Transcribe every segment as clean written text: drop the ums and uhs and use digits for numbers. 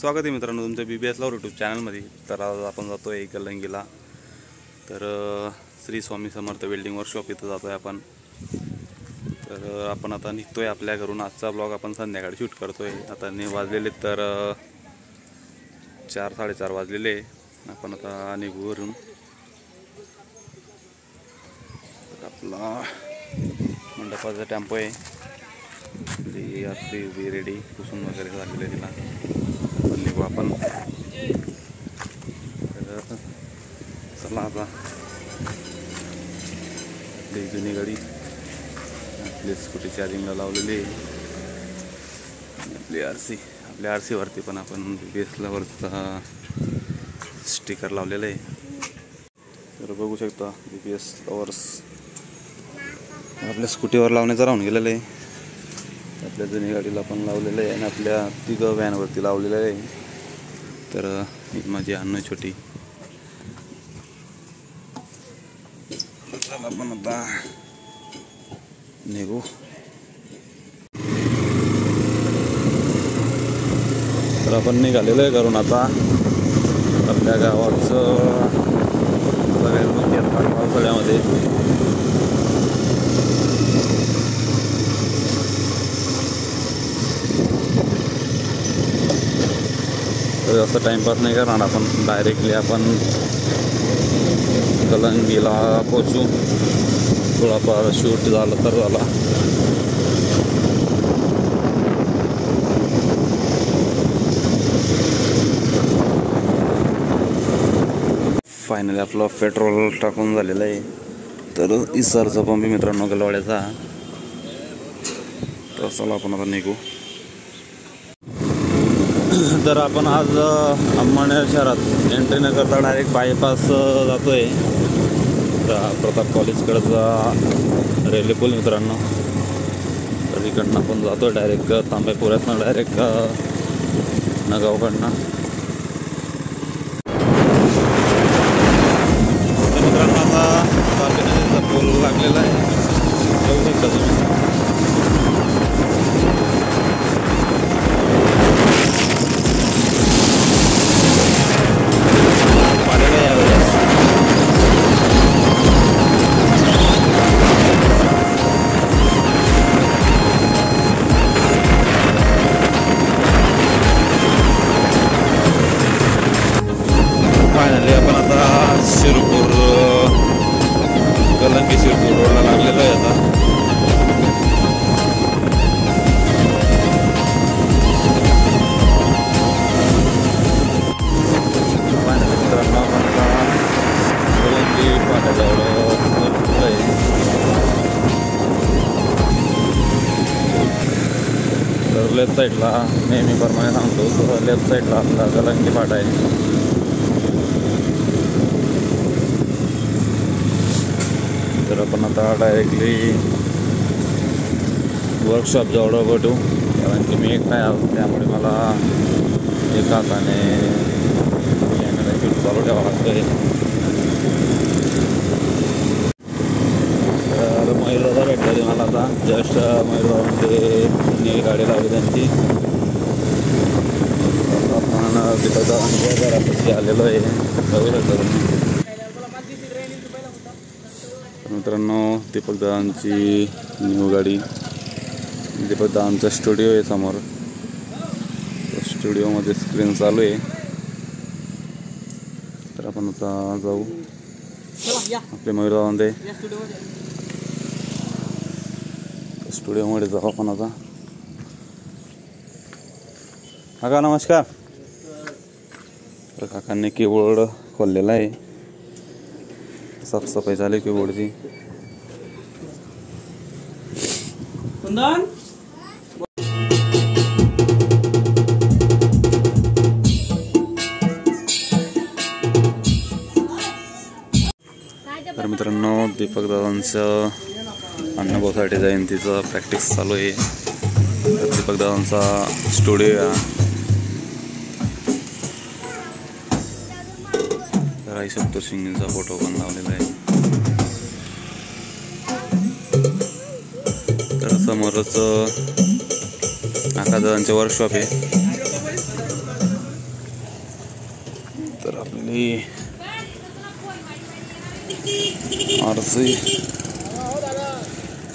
स्वागत आहे मित्रांनो तुमच्या BBS लवर यूट्यूब चॅनलमध्ये। तर आज आपण जातोय गलंगीला। तर श्री स्वामी समर्थ वेल्डिंग वर्कशॉप इथं जातोय आपण। तर आपण आता निघतोय आपल्या घरून। आजचा ब्लॉग आपण संध्याकाळी शूट करतोय। आता वाजलेले तर 4-4:30 वाजलेले। आपण आता निघू घरून। आपला मंडपाचा टेम्पो आहे, ती रेडी पुसून वगैरे झालेले तिला। निघू आपण। चला आता आपली जुनी गाडी आपली स्कूटी चार्जिंगला लावलेली आहे। आपली आरसी वरती पण आपण BBS वरचा स्टिकर लावलेलं आहे। तर बघू शकता BBS लवर्स आपल्या स्कूटीवर लावण्याचं राहून गेलेलं आहे। आपल्या जुनी गाडीला पण लावलेलं आहे आणि आपल्या तिघं व्हॅनवरती लावलेलं आहे। तर ही माझी अन्न छोटी। चला आपण आता निघू। तर आपण निघालेलो आहे घरून आता आपल्या गावाचं पावसाळ्यामध्ये। तर जास्त टाइमपास नाही करणार आपण, डायरेक्टली आपण गलंगीला पोचू। थोडाफार शूट झालं तर झाला। फायनली आपलं पेट्रोल टाकून झालेलं आहे। तर इसरचा पंप मित्रांनो गलवाड्याचा। तर चला आपण आता निघू। तर आपण आज अंमळनेर शहरात एंट्री न करता डायरेक्ट बायपास जातोय। प्रताप कॉलेजकडचा रेल्वे पूल मित्रांनो। तर इकडनं आपण जातोय डायरेक्ट तांब्यापुऱ्यातनं डायरेक्ट नगावकडनं। मित्रांनो आता तापी नदीचा पूल लागलेला आहे, बघू शकता तुम्ही। फायनली आपण आता शिरपूर गलंगी शिरपूर रोडला लागलेलो आहे आता। फायनली मित्रांनो आपण आता गलंगी फाट्याजवळ आहे। तर लेफ्ट साईडला नेहमीप्रमाणे सांगतो, तर लेफ्ट साईडला आपला गलंगी फाटा आहे। तर आपण आता डायरेक्टली वर्कशॉप जवळ भेटू, कारण की मी एकटा आहे त्यामुळे मला एका हाताने कॅमेरा शूट चालू ठेवावा लागतोय। तर मयूरदादा भेटले मला आता जस्ट। मयूरदादांची गाडी लावली त्यांची। आपण तिथं घरापाशी आलेलो आहे, बघू शकता तुम्ही। मित्रांनो दीपक दादांची न्यू गाडी, दीपक दादांचा स्टुडिओ आहे समोर। स्टुडिओमध्ये स्क्रीन चालू आहे। तर आपण आता जाऊ आपले मयूरदादांचे स्टुडिओमध्ये जाऊ आपण आता। काका नमस्कार। तर काकांनी कीबोर्ड खोललेला आहे, साफसफाई झाली कीबोर्डची। तर मित्रांनो दीपक दादांचं अण्णाभाऊ जयंतीचं प्रॅक्टिस चालू आहे। तर दीपक दादांचा स्टुडिओ राई सप्तशृंगीचा फोटो पण लावलेला आहे। तर समोरच आकाशदादांचे वर्कशॉप आहे। तर आपली आरसी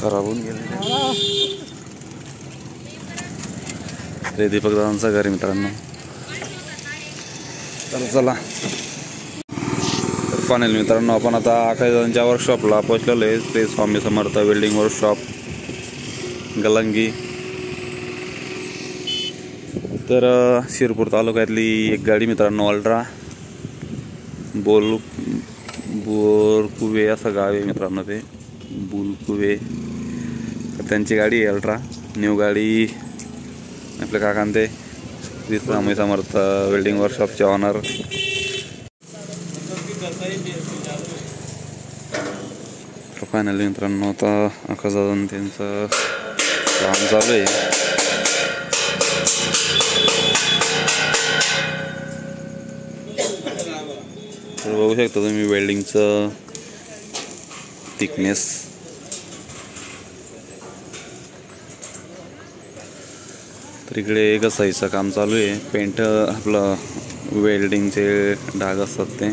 खराब होऊन गेलेली ते दीपक दादांचं घर मित्रांनो. तर चला तर फायनल मित्रांनो आपण आता आकाश दादांच्या वर्कशॉपला पोहोचलेलो आहे. ते स्वामी समर्थ वेल्डिंग वर्कशॉप गलंगी. तर शिरपूर तालुक्यातली एक गाडी मित्रांनो अल्ट्रा बोरकुवे असं गाव आहे मित्रांनो. ते बुलकुवे तर त्यांची गाडी आहे अल्ट्रा न्यू गाडी. आपल्या काकांत ते Shri Swami Samarth welding वर्कशॉपचे honour. Finally मित्रांनो आता आकाश दादा त्यांचं काम चालू आहे. तर बघू शकता तुम्ही वेल्डिंगचं थिकनेस. तर इकडे घसाईचं काम चालू आहे. पेंट आपलं वेल्डिंगचे डाग असतात ते.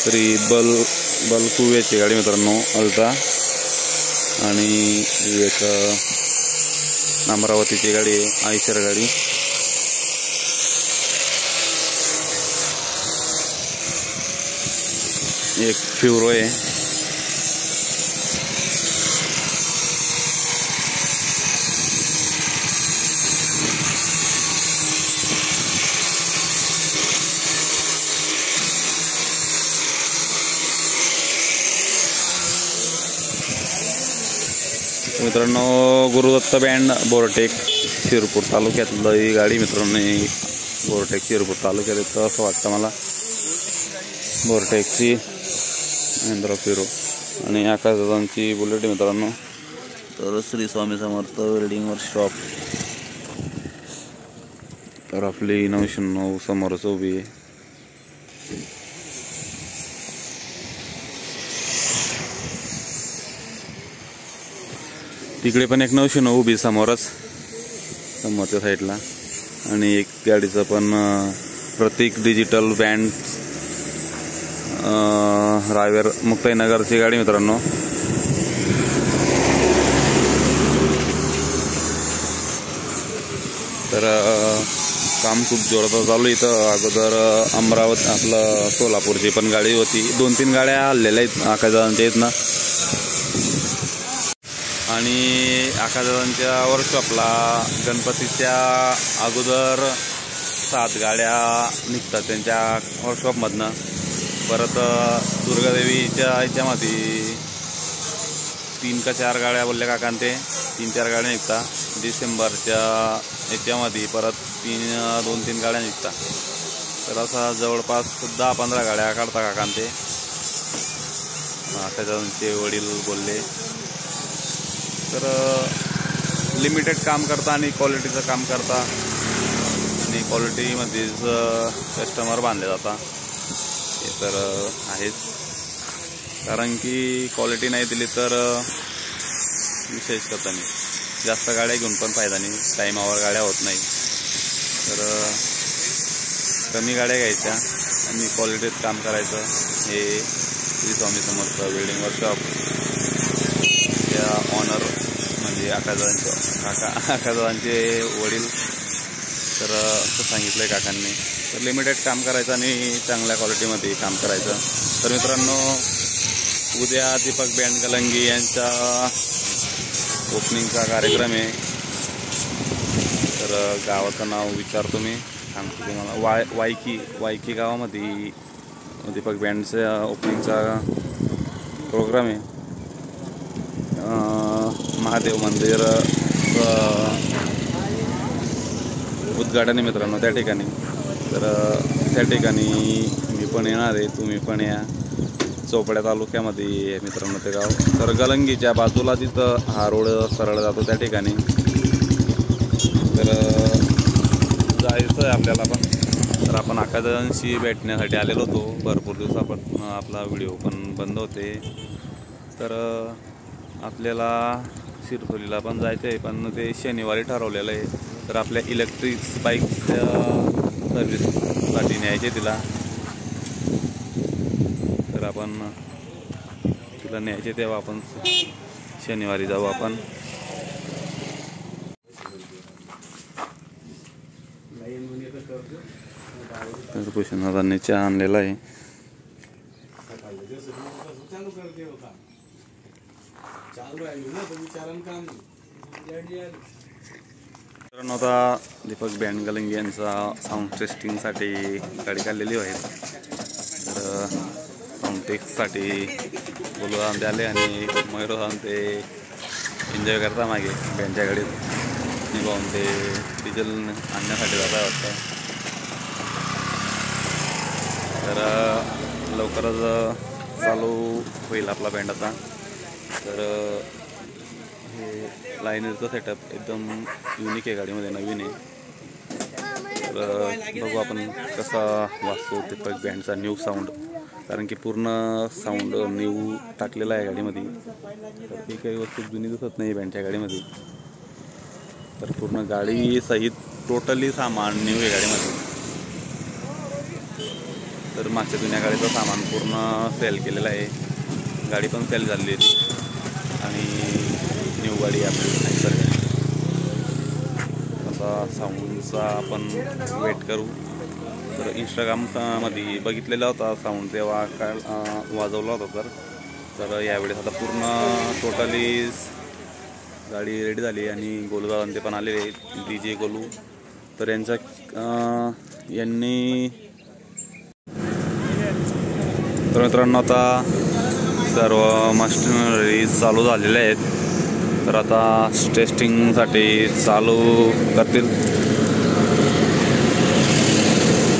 तरी बलकुवेची गाडी मित्रांनो अल्ट्रा आणि एक अमरावतीची गाडी आहे आयशर गाडी. एक फ्युरो आहे. मित्रांनो गुरुदत्त बँड बोरटेक शिरपूर तालुक्यातलं ही गाडी मित्रांनो. बोरटेक शिरपूर तालुक्यात येतं असं वाटतं मला. बोरटेकची महिंद्रा फिरो आणि आकाश दादांची बुलेट मित्रांनो. तर श्री स्वामी समर्थ वेल्डिंग वर्कशॉप. तर आपली 909 समोरच उभी आहे. तिकडे पण एक 909 उभी समोरच समोरच्या साईडला. आणि एक गाडीचं पण प्रतीक डिजिटल बँड रायवेर मुक्ताईनगरची गाडी मित्रांनो. तर काम खूप जोरात चालू इथं. अगोदर अमरावती आपलं सोलापूरची पण गाडी होती. 2-3 गाड्या हल्लेल्या आहेत आकाशदादांच्या आहेत ना. आणि आकाशदादांच्या वर्कशॉपला गणपतीच्या अगोदर 7 गाड्या निघतात त्यांच्या वर्कशॉपमधनं. परत दुर्गादेवीच्या ह्याच्यामध्ये 3 का 4 गाड्या बोलल्या काकांते 3-4 गाड्या निघतात. डिसेंबरच्या ह्याच्यामध्ये परत 2-3 गाड्या निघतात. तर असा जवळपास 10-15 गाड्या काढता काकांते. आकाशदादांचे वडील बोलले. तर लिमिटेड काम करता आणि क्वालिटीचं काम करता आणि क्वालिटीमध्येच कस्टमर बांधले जाता. हे तर आहेच. कारण की क्वालिटी नाही दिली तर विशेष करता नाही. जास्त गाड्या घेऊन पण फायदा नाही. टाईमावर गाड्या होत नाही. तर कमी गाड्या घ्यायच्या आणि क्वालिटीत काम करायचं. हे Shri Swami Samarth welding workshop honour म्हणजे आकाशदादांचे वडील. तर असं सांगितलं आहे काकांनी. तर लिमिटेड काम करायचं आणि चांगल्या क्वालिटीमध्ये काम करायचं. तर मित्रांनो उद्या दीपक बँड गलंगी यांचा ओपनिंगचा कार्यक्रम आहे. तर गावाचं नाव विचारतो मी सांगतो तुम्हाला. वायकी गावामध्ये दीपक बँडचा ओपनिंगचा प्रोग्राम आहे. महादेव मंदिर उद्घाटन आहे मित्रांनो त्या ठिकाणी. तर त्या ठिकाणी मी पण येणार आहे. तुम्ही पण या. चोपड्या तालुक्यामध्ये मित्रांनो ते गाव. तर गलंगीच्या बाजूला तिथं हा रोड सरळ जातो त्या ठिकाणी. तर जायचं आहे आपल्याला पण. तर आपण आकाशदादांशी भेटण्यासाठी आलेलो होतो. भरपूर दिवसापासून आपला व्हिडिओ पण बंद होते. तर आपल्याला सिरफोलीला पण जायचं आहे, पण ते शनिवारी ठरवलेलं आहे. तर आपल्या इलेक्ट्रिक बाईक्सच्या सर्व्हिससाठी न्यायचे तिला, तर आपण तिला न्यायचे तेव्हा आपण शनिवारी जाऊ आपण. तर भूषणादांनी चहा आणलेला आहे. तर आता दीपक बँड गलंगी यांचा साऊंड टेस्टिंगसाठी गाडी काढलेली आहे. तर साऊंड टेस्टसाठी बोलून आले आणि मयूर ते एन्जॉय करता मागे बँडच्या गाडीत निभावून ते डिझेल आणण्यासाठी जाता वाटतं. तर लवकरच चालू होईल आपला बँड आता. तर हे लायनरचं सेटअप एकदम युनिक आहे, गाडीमध्ये नवीन आहे. तर बघू आपण कसा वाजतो दीपक बँडचा न्यू साऊंड, कारण की पूर्ण साऊंड न्यू टाकलेला आहे गाडीमध्ये. तर ती काही वस्तू जुनी दिसत नाही बँडच्या गाडीमध्ये. तर पूर्ण गाडी सहित टोटली सामान न्यू आहे गाडीमध्ये. तर मागच्या जुन्या गाडीचं सामान पूर्ण सेल केलेलं आहे, गाडी पण सेल झालेली आहे आणि न्यू गाडी आपली ॲक्सर गाडी. आता साऊंडचा आपण वेट करू. तर इंस्टाग्राममध्ये बघितलेला होता साऊंड, तेव्हा काय वाजवला होता. तर यावेळेस आता पूर्ण टोटली गाडी रेडी झाली आणि गोलूदादा ते पण आलेले DJ गोलू. तर यांनी तर मित्रांनो आता सर्व मशिनरी चालू झालेल्या आहेत. तर आता टेस्टिंगसाठी चालू करतील.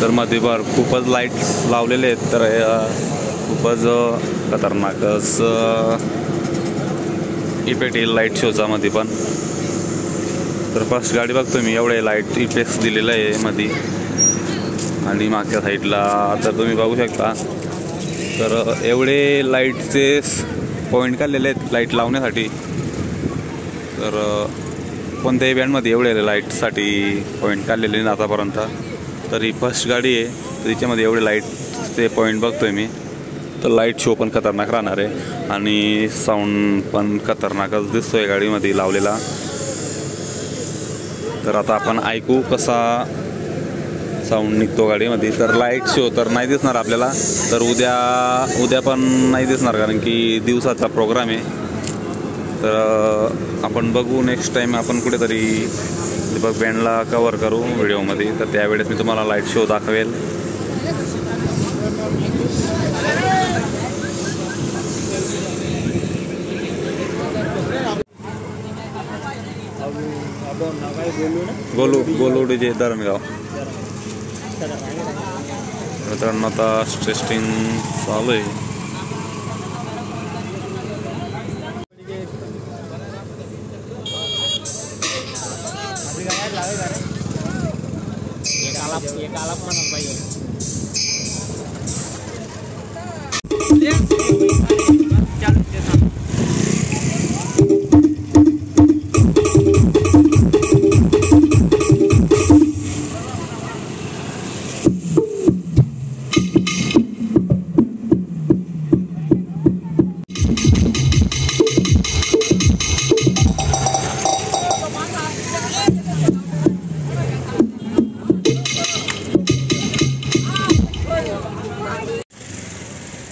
तर मध्ये खूपच लाईट्स लावलेले आहेत, तर खूपच खतरनाकच इफेक्ट येईल लाईट शोचा मध्ये पण. तर फर्स्ट गाडी बघतो मी, एवढे लाईट इफेक्ट्स दिलेलं आहे मध्ये आणि मागच्या साईडला. तर तुम्ही बघू शकता, तर एवढे लाईटचे पॉईंट काढलेले आहेत लाईट लावण्यासाठी. तर कोणत्याही बँडमध्ये एवढे लाईटसाठी पॉईंट काढलेले नाही आतापर्यंत. तर ही फर्स्ट गाडी आहे, तर तिच्यामध्ये एवढे लाईटचे पॉईंट बघतोय मी. तर लाईट शो पण खतरनाक राहणार आहे आणि साऊंड पण खतरनाकच दिसतोय गाडीमध्ये लावलेला. तर आता आपण ऐकू कसा साऊंड निघतो गाडीमध्ये. तर लाईट शो तर नाही दिसणार आपल्याला, तर उद्या पण नाही दिसणार, कारण की दिवसाचा प्रोग्राम आहे. तर आपण बघू नेक्स्ट टाईम आपण कुठेतरी दीपक बँडला कवर करू व्हिडिओमध्ये. तर त्यावेळेस मी तुम्हाला लाईट शो दाखवेल. गोलू DJ धरणगाव. मित्रांनो आता टेस्टिंग चालू आहे.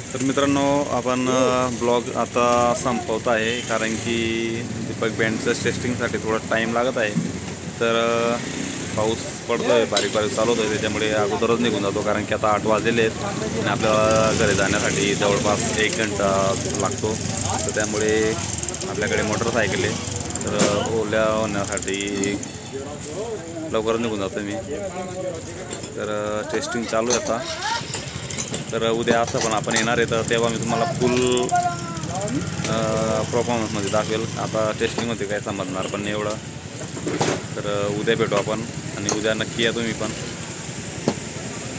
तर मित्रांनो आपण ब्लॉग आता संपवत आहे, कारण की दीपक बँडचं टेस्टिंगसाठी थोडा टाईम लागत आहे. तर पाऊस पडतो आहे, बारीक बारीक चालू होतो आहे, त्याच्यामुळे अगोदरच निघून जातो, कारण की आता 8 वाजलेले आहेत आणि आपल्याला घरी जाण्यासाठी जवळपास 1 घंटा लागतो. तर त्यामुळे आपल्याकडे मोटरसायकल आहे, तर ओल्या होण्यासाठी लवकर निघून जातो मी. तर टेस्टिंग चालू आहे आता. तर उद्या असं पण आपण येणार आहे, तर तेव्हा मी तुम्हाला फुल परफॉर्मन्समध्ये दाखवेल. आता टेस्टिंगमध्ये काय समजणार पण नाही एवढं. तर उद्या भेटू आपण आणि उद्या नक्की या तुम्ही पण.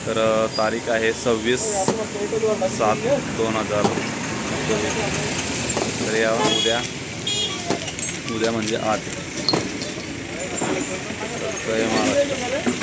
तर तारीख आहे 26/7/2024. तर या उद्या उद्या म्हणजे 8. जय महाराष्ट्र.